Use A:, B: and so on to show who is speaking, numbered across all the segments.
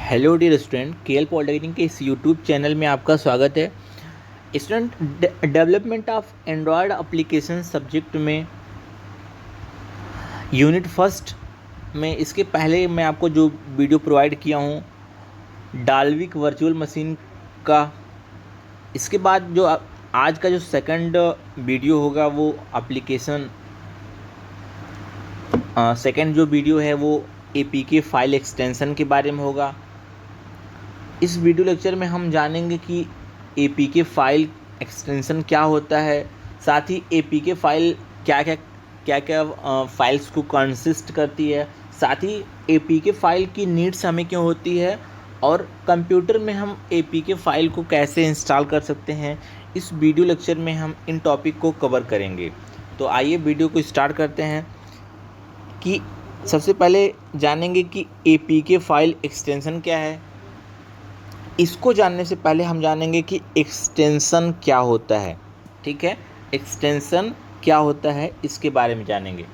A: Hello dear student, KL polytechnic के इस YouTube channel में आपका स्वागत है। Student, development of Android application subject में यूनिट फर्स्ट में इसके पहले मैं आपको जो वीडियो प्रोवाइड किया हूँ डाल्विक वर्चुअल मशीन का, इसके बाद जो आज का जो सेकंड वीडियो होगा वो एप्लीकेशन सेकंड जो वीडियो है वो एपीके फाइल एक्सटेंशन के बारे में होगा। इस वीडियो लेक्चर में हम जानेंगे कि एपीके फाइल एक्सटेंशन क्या होता है, साथ ही एपीके फाइल क्या फाइल्स को कंसिस्ट करती है, साथ ही एपीके फाइल की नीड्स हमें क्यों होती है और कंप्यूटर में हम एपीके फाइल को कैसे इंस्टॉल कर सकते हैं। इस वीडियो लेक्चर में हम इन टॉपिक को कवर करेंगे। तो आइए वीडियो को स्टार्ट करते हैं। कि सबसे पहले जानेंगे कि एपीके फाइल एक्सटेंशन क्या है। इसको जानने से पहले हम जानेंगे कि एक्सटेंशन क्या होता है। ठीक है, एक्सटेंशन क्या होता है इसके बारे में जानेंगे।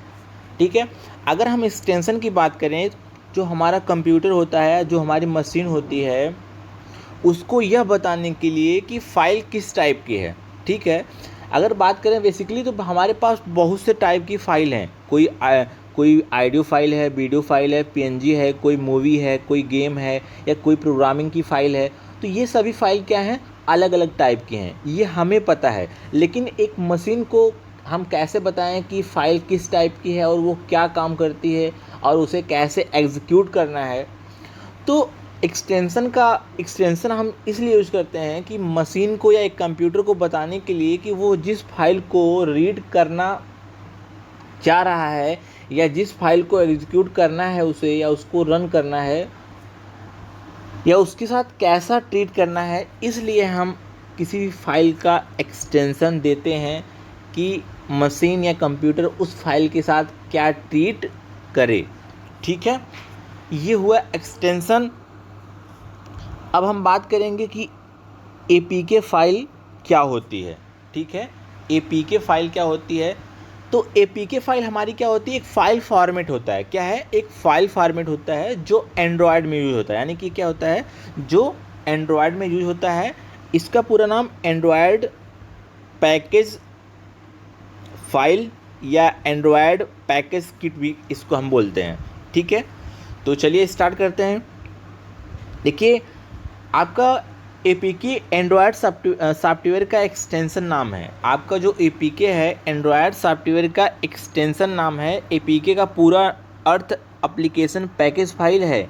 A: ठीक है, अगर हम एक्सटेंशन की बात करें, जो हमारा कंप्यूटर होता है, जो हमारी मशीन होती है, उसको यह बताने के लिए कि फ़ाइल किस टाइप की है। ठीक है, अगर बात करें बेसिकली तो हमारे पास बहुत से टाइप की फ़ाइल हैं। कोई ऑडियो फाइल है, वीडियो फाइल है, पीएनजी है, कोई मूवी है, कोई गेम है या कोई प्रोग्रामिंग की फ़ाइल है। तो ये सभी फ़ाइल क्या हैं, अलग अलग टाइप की हैं, ये हमें पता है। लेकिन एक मशीन को हम कैसे बताएं कि फ़ाइल किस टाइप की है और वो क्या काम करती है और उसे कैसे एग्जीक्यूट करना है। तो एक्सटेंशन हम इसलिए यूज़ करते हैं कि मशीन को या एक कंप्यूटर को बताने के लिए कि वो जिस फाइल को रीड करना चाह रहा है या जिस फाइल को एग्जीक्यूट करना है उसे, या उसको रन करना है, या उसके साथ कैसा ट्रीट करना है, इसलिए हम किसी भी फाइल का एक्सटेंशन देते हैं कि मशीन या कंप्यूटर उस फाइल के साथ क्या ट्रीट करे। ठीक है, ये हुआ एक्सटेंशन। अब हम बात करेंगे कि एपीके फाइल क्या होती है। ठीक है, एपीके फाइल क्या होती है। तो एपीके फाइल हमारी क्या होती है, एक फ़ाइल फॉर्मेट होता है। क्या है, एक फ़ाइल फॉर्मेट होता है जो एंड्रॉयड में यूज होता है। यानी कि क्या होता है, जो एंड्रॉयड में यूज होता है। इसका पूरा नाम एंड्रॉयड पैकेज फाइल या एंड्रॉयड पैकेज किट भी इसको हम बोलते हैं। ठीक है, तो चलिए स्टार्ट करते हैं। देखिए, आपका एपीके एंड्रॉयड सॉफ्टवेयर का एक्सटेंशन नाम है। आपका जो एपीके है एंड्रॉयड सॉफ्टवेयर का एक्सटेंशन नाम है। एपीके का पूरा अर्थ एप्लीकेशन पैकेज फाइल है।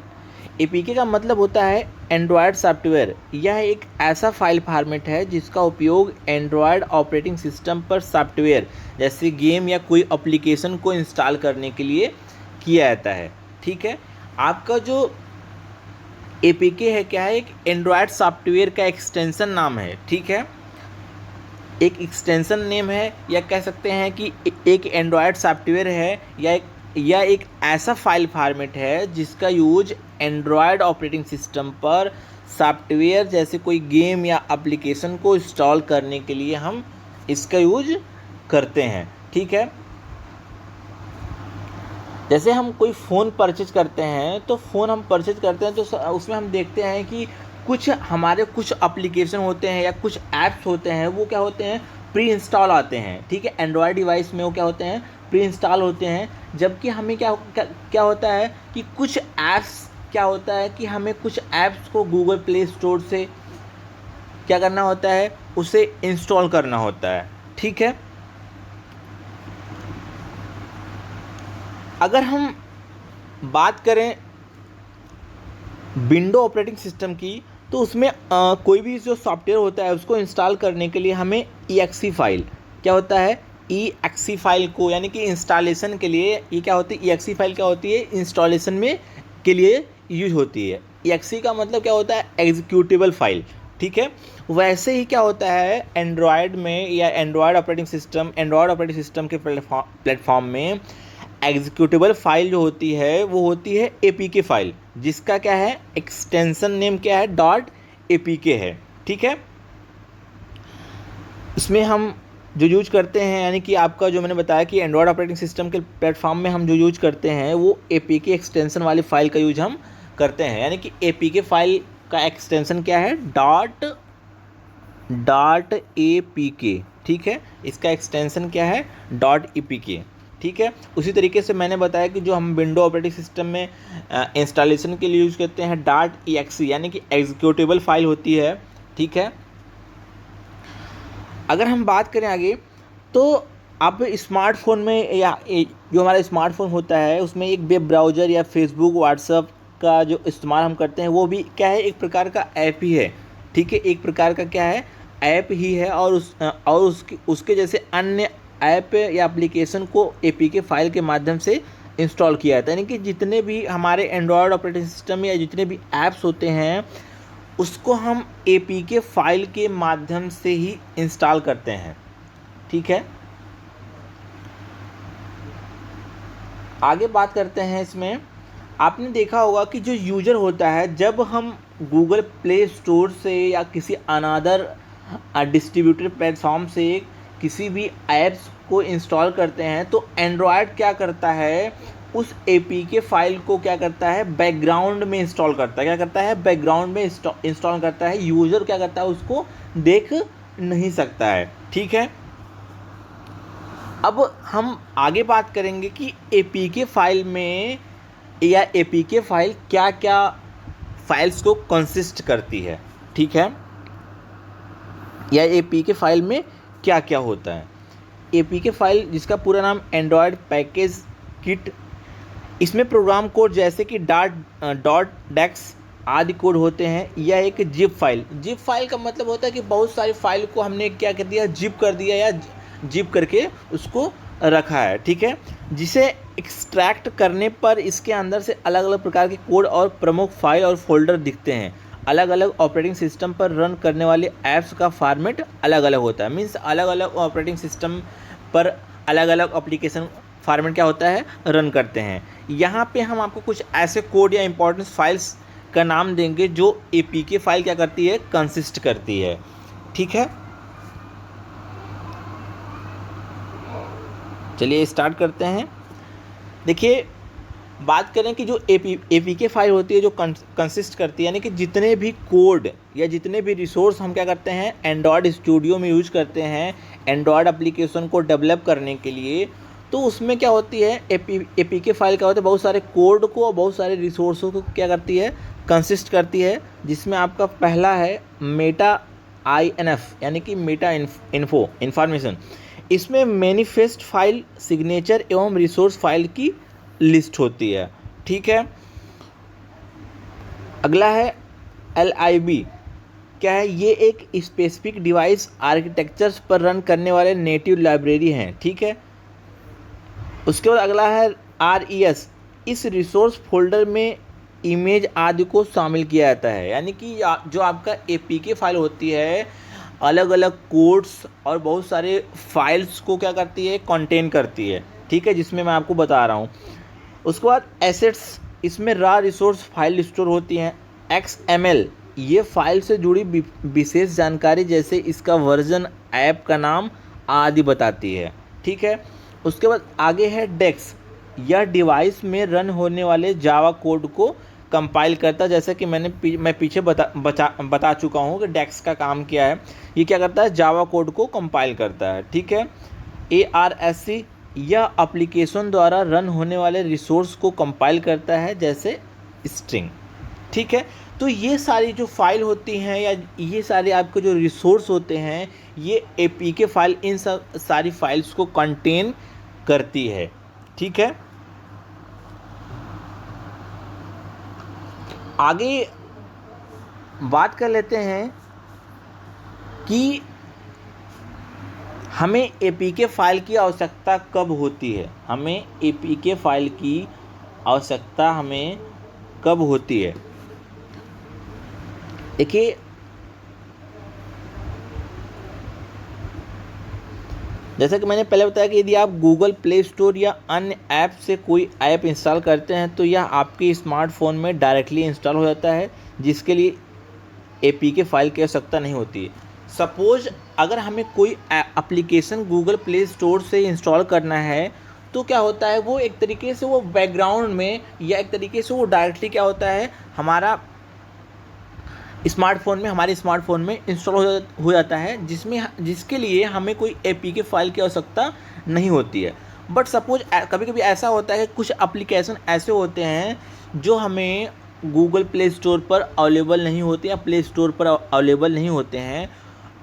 A: एपीके का मतलब होता है एंड्रॉयड सॉफ्टवेयर। यह एक ऐसा फाइल फॉर्मेट है जिसका उपयोग एंड्रॉयड ऑपरेटिंग सिस्टम पर सॉफ्टवेयर जैसे गेम या कोई एप्लीकेशन को इंस्टॉल करने के लिए किया जाता है। ठीक है, आपका जो एपीके है क्या है, एक एंड्रॉयड सॉफ्टवेयर का एक्सटेंशन नाम है। ठीक है, एक एक्सटेंशन नेम है, या कह सकते हैं कि एक एंड्रॉयड सॉफ्टवेयर है या एक ऐसा फाइल फॉर्मेट है जिसका यूज एंड्रॉयड ऑपरेटिंग सिस्टम पर सॉफ्टवेयर जैसे कोई गेम या एप्लीकेशन को इंस्टॉल करने के लिए हम इसका यूज करते हैं। ठीक है, जैसे हम कोई फ़ोन परचेज करते हैं, तो फ़ोन हम परचेज करते हैं तो उसमें हम देखते हैं कि कुछ एप्लीकेशन होते हैं या कुछ ऐप्स होते हैं, वो क्या होते हैं, प्री इंस्टॉल आते हैं। ठीक है, एंड्रॉयड डिवाइस में वो क्या होते हैं, प्री इंस्टॉल होते हैं। जबकि हमें क्या होता है कि कुछ ऐप्स क्या होता है कि हमें कुछ ऐप्स को गूगल प्ले स्टोर से क्या करना होता है, उसे इंस्टॉल करना होता है। ठीक है, अगर हम बात करें विंडो ऑपरेटिंग सिस्टम की, तो उसमें कोई भी जो सॉफ्टवेयर होता है उसको इंस्टॉल करने के लिए हमें EXE फाइल क्या होता है, EXE फाइल को, यानी कि इंस्टॉलेशन के लिए ये क्या होती है, EXE फाइल क्या होती है, इंस्टॉलेशन में के लिए यूज होती है। EXE का मतलब क्या होता है, एग्जीक्यूटेबल फाइल। ठीक है, वैसे ही क्या होता है एंड्रॉयड में या एंड्रॉयड ऑपरेटिंग सिस्टम के प्लेटफॉर्म में एग्जीक्यूटेबल फाइल जो होती है वो होती है एपीके फाइल, जिसका क्या है, एक्सटेंशन नेम क्या है, .apk है। ठीक है, इसमें हम जो यूज करते हैं, यानी कि आपका जो मैंने बताया कि एंड्रॉयड ऑपरेटिंग सिस्टम के प्लेटफॉर्म में हम जो यूज करते हैं वो एपीके एक्सटेंशन वाली फ़ाइल का यूज हम करते हैं, यानी कि APK फाइल का एक्सटेंशन क्या है, .apk, ठीक है, इसका एक्सटेंशन क्या है, .apk, ठीक है। उसी तरीके से मैंने बताया कि जो हम विंडो ऑपरेटिंग सिस्टम में इंस्टॉलेशन के लिए यूज़ करते हैं .exe, यानी कि एग्जीक्यूटेबल फाइल होती है, ठीक है। अगर हम बात करें आगे, तो आप स्मार्टफोन में या जो हमारा स्मार्टफोन होता है उसमें एक वेब ब्राउज़र या फेसबुक, व्हाट्सअप का जो इस्तेमाल हम करते हैं वो भी क्या है, एक प्रकार का ऐप ही है, ठीक है, एक प्रकार का क्या है, ऐप ही है। और उसके जैसे अन्य ऐप या एप्लीकेशन को APK फाइल के माध्यम से इंस्टॉल किया जाता है, यानी कि जितने भी हमारे एंड्रॉयड ऑपरेटिंग सिस्टम या जितने भी ऐप्स होते हैं उसको हम APK फाइल के माध्यम से ही इंस्टॉल करते हैं, ठीक है। आगे बात करते हैं इसमें, आपने देखा होगा कि जो यूज़र होता है, जब हम गूगल प्ले स्टोर से या किसी अनदर डिस्ट्रीब्यूटर प्लेटफॉर्म से किसी भी ऐप्स को इंस्टॉल करते हैं तो एंड्रॉयड क्या करता है, उस APK फाइल को क्या करता है, बैकग्राउंड में इंस्टॉल करता है, क्या करता है, बैकग्राउंड में इंस्टॉल करता है। यूज़र क्या करता है, उसको देख नहीं सकता है, ठीक है। अब हम आगे बात करेंगे कि APK फाइल में या APK फाइल क्या क्या फाइल्स को कंसिस्ट करती है, ठीक है, या APK फाइल में क्या क्या होता है। APK फाइल जिसका पूरा नाम एंड्रॉयड पैकेज किट, इसमें प्रोग्राम कोड जैसे कि .dex आदि कोड होते हैं। यह एक जिप फाइल का मतलब होता है कि बहुत सारी फाइल को हमने क्या कर दिया, जिप कर दिया या जिप करके उसको रखा है, ठीक है, जिसे एक्सट्रैक्ट करने पर इसके अंदर से अलग अलग प्रकार के कोड और प्रमुख फाइल और फोल्डर दिखते हैं। अलग अलग ऑपरेटिंग सिस्टम पर रन करने वाले ऐप्स का फॉर्मेट अलग अलग होता है, मीन्स अलग अलग ऑपरेटिंग सिस्टम पर अलग अलग एप्लीकेशन फॉर्मेट क्या होता है, रन करते हैं। यहाँ पे हम आपको कुछ ऐसे कोड या इंपॉर्टेंट फाइल्स का नाम देंगे जो APK फाइल क्या करती है, कंसिस्ट करती है, ठीक है। चलिए स्टार्ट करते हैं। देखिए, बात करें कि जो APK फाइल होती है जो कंसिस्ट करती है, यानी कि जितने भी कोड या जितने भी रिसोर्स हम क्या करते हैं, एंड्रॉयड स्टूडियो में यूज करते हैं एंड्रॉयड एप्लीकेशन को डेवलप करने के लिए, तो उसमें क्या होती है, APK फाइल क्या होता है, बहुत सारे कोड को और बहुत सारे रिसोर्सों को क्या करती है, कंसिस्ट करती है। जिसमें आपका पहला है मेटा INF, यानी कि मेटा इंफॉर्मेशन। इसमें मैनिफेस्ट फाइल, सिग्नेचर एवं रिसोर्स फाइल की लिस्ट होती है, ठीक है। अगला है LIB, क्या है, ये एक स्पेसिफिक डिवाइस आर्किटेक्चर्स पर रन करने वाले नेटिव लाइब्रेरी हैं, ठीक है। उसके बाद अगला है RES, इस रिसोर्स फोल्डर में इमेज आदि को शामिल किया जाता है, यानी कि जो आपका APK फाइल होती है अलग अलग कोड्स और बहुत सारे फाइल्स को क्या करती है, कंटेन करती है, ठीक है, जिसमें मैं आपको बता रहा हूँ। उसके बाद एसेट्स, इसमें रॉ रिसोर्स फाइल स्टोर होती हैं। XML, ये फाइल से जुड़ी विशेष जानकारी जैसे इसका वर्जन, ऐप का नाम आदि बताती है, ठीक है। उसके बाद आगे है डेक्स, यह डिवाइस में रन होने वाले जावा कोड को कंपाइल करता है, जैसे कि मैं पीछे बता चुका हूँ कि डेक्स का काम क्या है। ये क्या करता है, जावा कोड को कंपाइल करता है, ठीक है। ARSC, यह एप्लीकेशन द्वारा रन होने वाले रिसोर्स को कंपाइल करता है, जैसे स्ट्रिंग, ठीक है। तो ये सारी जो फाइल होती हैं या ये सारे आपके जो रिसोर्स होते हैं, ये APK फाइल इन सब सारी फाइल्स को कंटेन करती है, ठीक है। आगे बात कर लेते हैं कि हमें APK फाइल की आवश्यकता कब होती है, हमें APK फाइल की आवश्यकता हमें कब होती है। देखिए, जैसा कि मैंने पहले बताया कि यदि आप गूगल प्ले स्टोर या अन्य ऐप से कोई ऐप इंस्टॉल करते हैं तो यह आपके स्मार्टफोन में डायरेक्टली इंस्टॉल हो जाता है, जिसके लिए APK फाइल की आवश्यकता नहीं होती है। सपोज अगर हमें कोई एप्लीकेशन गूगल प्ले स्टोर से इंस्टॉल करना है तो क्या होता है, वो एक तरीके से वो बैकग्राउंड में या एक तरीके से वो डायरेक्टली क्या होता है, हमारा हमारे स्मार्टफोन में इंस्टॉल हो जाता है, जिसके लिए हमें कोई एपीके फाइल की आवश्यकता नहीं होती है। बट सपोज कभी कभी ऐसा होता है, कुछ एप्लीकेशन ऐसे होते हैं जो हमें गूगल प्ले स्टोर पर अवेलेबल नहीं होते या प्ले स्टोर पर अवेलेबल नहीं होते हैं।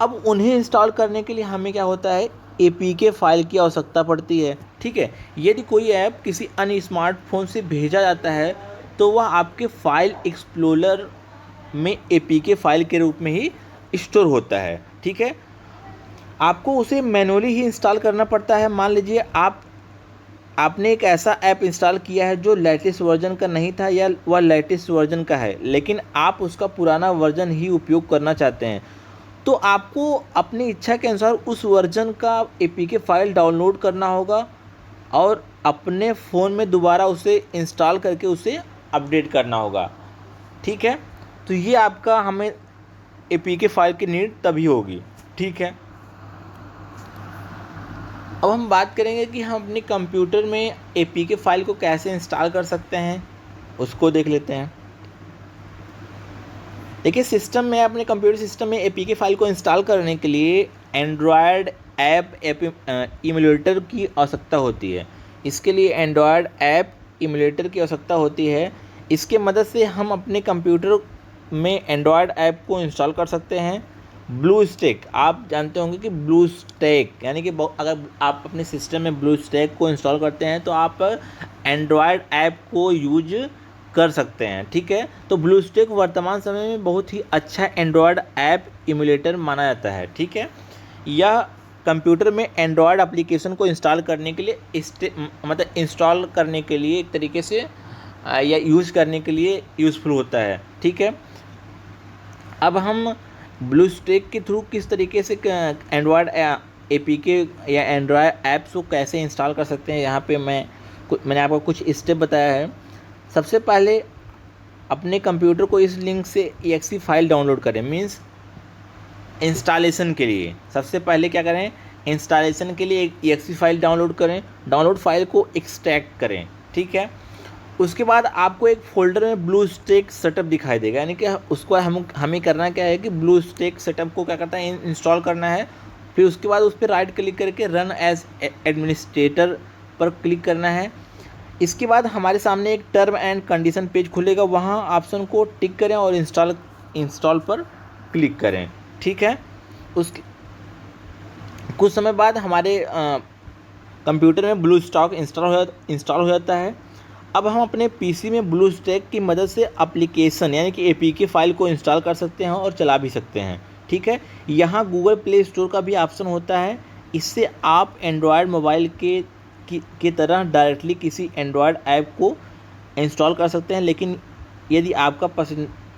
A: अब उन्हें इंस्टॉल करने के लिए हमें क्या होता है, एपीके फाइल की आवश्यकता पड़ती है। ठीक है, यदि कोई ऐप किसी अन्य स्मार्टफोन से भेजा जाता है तो वह आपके फाइल एक्सप्लोरर में एपीके फाइल के रूप में ही स्टोर होता है। ठीक है, आपको उसे मैनुअली ही इंस्टॉल करना पड़ता है। मान लीजिए आपने एक ऐसा ऐप इंस्टॉल किया है जो लेटेस्ट वर्जन का नहीं था या वह लेटेस्ट वर्जन का है, लेकिन आप उसका पुराना वर्जन ही उपयोग करना चाहते हैं, तो आपको अपनी इच्छा के अनुसार उस वर्जन का एपीके फाइल डाउनलोड करना होगा और अपने फ़ोन में दोबारा उसे इंस्टॉल करके उसे अपडेट करना होगा। ठीक है, तो ये आपका हमें एपीके फाइल की नीड तभी होगी। ठीक है, अब हम बात करेंगे कि हम अपने कंप्यूटर में एपीके फाइल को कैसे इंस्टॉल कर सकते हैं, उसको देख लेते हैं। देखिए, सिस्टम में अपने कंप्यूटर सिस्टम में एपीके फाइल को इंस्टॉल करने के लिए एंड्रॉयड ऐप इमुलेटर की आवश्यकता होती है। इसके लिए एंड्रॉयड ऐप इमुलेटर की आवश्यकता होती है। इसके मदद से हम अपने कंप्यूटर में एंड्रॉयड ऐप को इंस्टॉल कर सकते हैं। ब्लू स्टैक, आप जानते होंगे कि ब्लू स्टैक यानी कि अगर आप अपने सिस्टम में ब्लू स्टैक को इंस्टॉल करते हैं तो आप एंड्रॉयड ऐप को यूज कर सकते हैं। ठीक है, तो ब्लू स्टैक वर्तमान समय में बहुत ही अच्छा एंड्रॉयड ऐप इमुलेटर माना जाता है। ठीक है, यह कंप्यूटर में एंड्रॉयड एप्लीकेशन को इंस्टॉल करने के लिए इंस्टॉल करने के लिए एक तरीके से या यूज़ करने के लिए यूज़फुल होता है। ठीक है, अब हम ब्लू स्टैक के थ्रू किस तरीके से एंड्रॉयड एपीके या एंड्रॉयड ऐप्स को कैसे इंस्टॉल कर सकते हैं, यहाँ पे मैंने आपको कुछ स्टेप बताया है। सबसे पहले अपने कंप्यूटर को इस लिंक से एक्सी फाइल डाउनलोड करें। मीन्स इंस्टॉलेशन के लिए सबसे पहले क्या करें, इंस्टॉलेशन के लिए एक एक्सी फाइल डाउनलोड करें। डाउनलोड फाइल को एक्सट्रैक्ट करें। ठीक है, उसके बाद आपको एक फ़ोल्डर में ब्लू स्टैक सेटअप दिखाई देगा, यानी कि उसको हमें करना क्या है कि ब्लू स्टैक सेटअप को क्या करता है, इंस्टॉल करना है। फिर उसके बाद उस पर राइट क्लिक करके रन एज एडमिनिस्ट्रेटर पर क्लिक करना है। इसके बाद हमारे सामने एक टर्म एंड कंडीशन पेज खुलेगा, वहाँ ऑप्शन को टिक करें और इंस्टॉल पर क्लिक करें। ठीक है, कुछ समय बाद हमारे कंप्यूटर में ब्लू स्टैक इंस्टॉल हो जाता है। अब हम अपने पीसी में ब्लू स्टैक की मदद से एप्लीकेशन यानी कि एपीके फाइल को इंस्टॉल कर सकते हैं और चला भी सकते हैं। ठीक है, यहाँ गूगल प्ले स्टोर का भी ऑप्शन होता है। इससे आप एंड्रॉयड मोबाइल की तरह डायरेक्टली किसी एंड्रॉयड ऐप को इंस्टॉल कर सकते हैं, लेकिन यदि आपका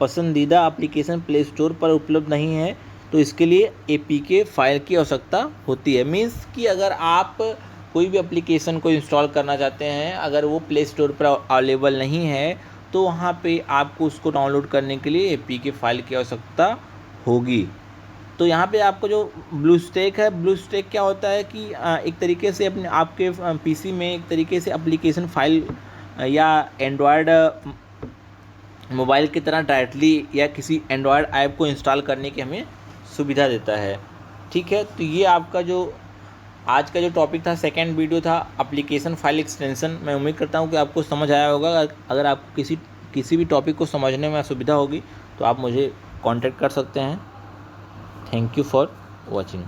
A: पसंदीदा एप्लीकेशन प्ले स्टोर पर उपलब्ध नहीं है तो इसके लिए एपीके फाइल की आवश्यकता होती है। मीन्स कि अगर आप कोई भी एप्लीकेशन को इंस्टॉल करना चाहते हैं, अगर वो प्ले स्टोर पर अवेलेबल नहीं है तो वहाँ पे आपको उसको डाउनलोड करने के लिए एपीके फाइल की आवश्यकता होगी। तो यहाँ पे आपको जो ब्लू स्टैक है, ब्लू स्टैक क्या होता है कि एक तरीके से आपके पीसी में एक तरीके से एप्लीकेशन फाइल या एंड्रॉयड मोबाइल की तरह डायरेक्टली या किसी एंड्रॉयड ऐप को इंस्टॉल करने की हमें सुविधा देता है। ठीक है, तो ये आपका जो आज का जो टॉपिक था, सेकंड वीडियो था एप्लीकेशन फाइल एक्सटेंशन। मैं उम्मीद करता हूँ कि आपको समझ आया होगा। अगर आपको किसी भी टॉपिक को समझने में असुविधा होगी तो आप मुझे कांटेक्ट कर सकते हैं। Thank you for watching.